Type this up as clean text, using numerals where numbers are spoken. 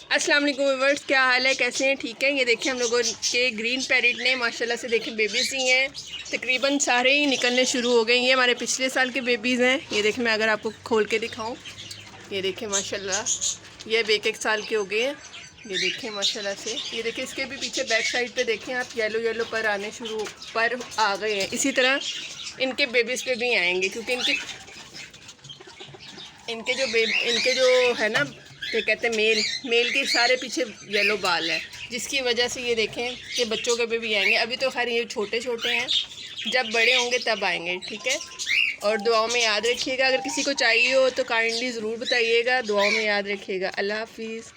अस्सलाम वालेकुम व्यूअर्स, क्या हाल है, कैसे हैं, ठीक है। ये देखें हम लोगों के ग्रीन पैरेट ने माशाल्लाह से देखें बेबीज़ ही हैं, तकरीबन सारे ही निकलने शुरू हो गए। ये हमारे पिछले साल के बेबीज़ हैं। ये देखें, मैं अगर आपको खोल के दिखाऊं, ये देखें माशाल्लाह ये अब एक साल के हो गए हैं। ये देखें माशाल्लाह से, ये देखें इसके भी पीछे बैक साइड पे देखें आप, येलो येलो पर आने शुरू पर आ गए हैं। इसी तरह इनके बेबीज़ पे भी आएंगे, क्योंकि इनके जो है ना, क्या कहते हैं, मेल के सारे पीछे येलो बाल है, जिसकी वजह से ये देखें कि बच्चों के भी आएंगे। अभी तो खैर ये छोटे छोटे हैं, जब बड़े होंगे तब आएंगे, ठीक है। और दुआओं में याद रखिएगा, अगर किसी को चाहिए हो तो काइंडली ज़रूर बताइएगा, दुआओं में याद रखिएगा। अल्लाह हाफिज़।